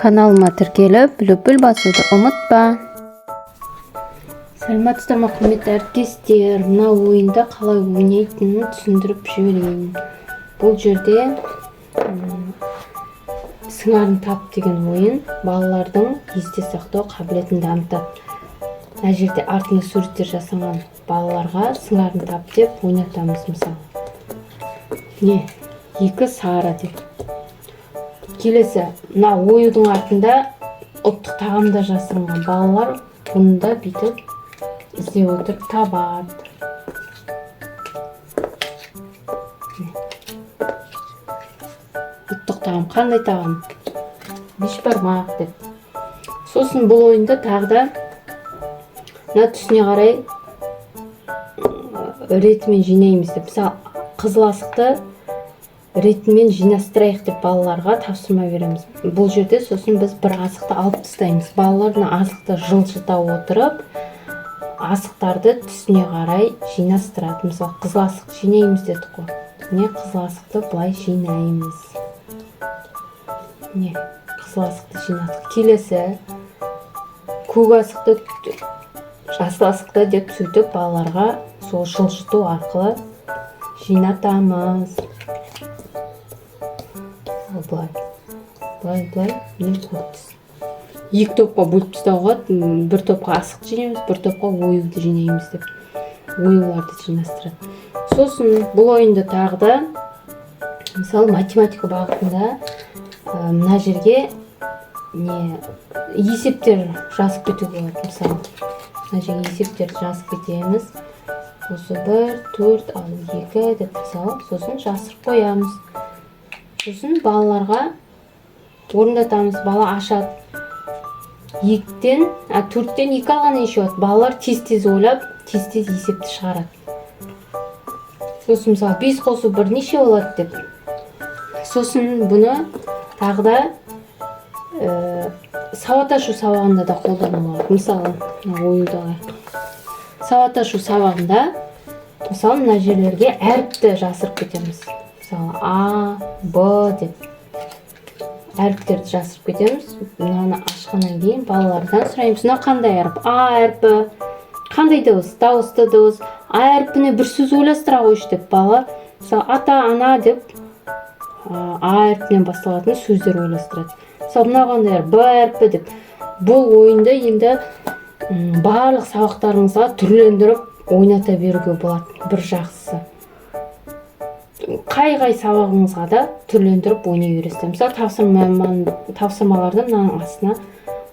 Kanalıma тіркеліп, лүпіл басуды ұмытпа. Сәлеметсіздер ме, құрметті әріптестер. Мына ойында қалай ойнайтынын түсіндіріп жіберейін. Бұл жерде сыңарын тап деген ойын балалардың есте сақтау қабілетін дамытады. Мына жерде артында суреттер жасаған балаларға сыңарын тап деп ойнатамыз. Мысалы, не, 2 сары деп. Келесі, мына оюдың артында ұлттық тағамда жасырынған балалар бұнда бүйтіп іздеп отырып табады. Ұлттық тағам қандай тағам? Бешбармақ деп. Сосын бұл ойында тағы да мына түсіне қарай ретімен жинаймыз деп. Мысалы, қызыл асықты ретімен жинастырайық деп балаларға тапсырма береміз. Бұл жерде сосын біз бір асықты алып тастаймыз. Балалар асықты жылжыта отырып, асықтарды түсіне қарай жинастырады. Мысалы, қызыл асық жинаймыз дедік қой. Не, қызыл асықты былай жинаймыз. Не, қызыл асықты жинадық. Келесі, көк асықты, жасыл асықты деп сөйтіп балаларға сол жылжыту арқылы жинатамыз. Былай, не көктіз. 2 топқа бөліп тастауға, бір топқа асық жинаймыз, бір топқа оюды жинаймыз деп. Оюларды жинастырады. Сосын бұл ойында тағы да, мысалы, математика бағытында мына жерге есептер жазып кетуге болады. Мысалы, мына жерге есептерді жазып кетеміз. Осы 1, 4, ал 2 деп мысалы, сосын жасырып қоямыз. Сосын балаларға орындатамыз. Бала ашады. 2-тен, 4-тен 2 алған неше болады. Балалар тез-тез ойлап, тез-тез есепті шығарады. Сосын мысалы 5 қосу 1 неше болады деп. Сосын бұны тағы да сауат ашу сабағында да қолданылады. Мысалы, ойуды алайық. Сауат ашу сабағында, мысалы, мына жерлерге әріпті жасырып кетеміз. Мысалы, А, Б деп әріптерді жасырып кетеміз. Мынаны ашқаннан кейін балалардан сұраймыз. Мына қандай әріп? А әрпі. Қандай дауыс? Дауысты дауыс. А әрпіне бір сөз ойластыра қойшы деп балалар. Мысалы, ата, ана деп А әрпінен басталатын сөздер ойластырады. Мысалы, мына қандай әріп? Б әрпі деп. Бұл ойынды енді барлық сабақтарыңызға түрлендіріп ойната беруге болады. Бір жақсысы. Қай сабағыңызға да түрлендіріп ойнай бересіздер. Мысалы, тапсырмаларды мынаның астына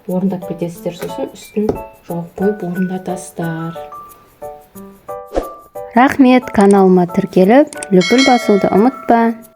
орындап кетесіздер. Сосын үстін жауып қойып орындатасыздар. Рахмет, каналыма тіркеліп, лүпіл басуды ұмытпа.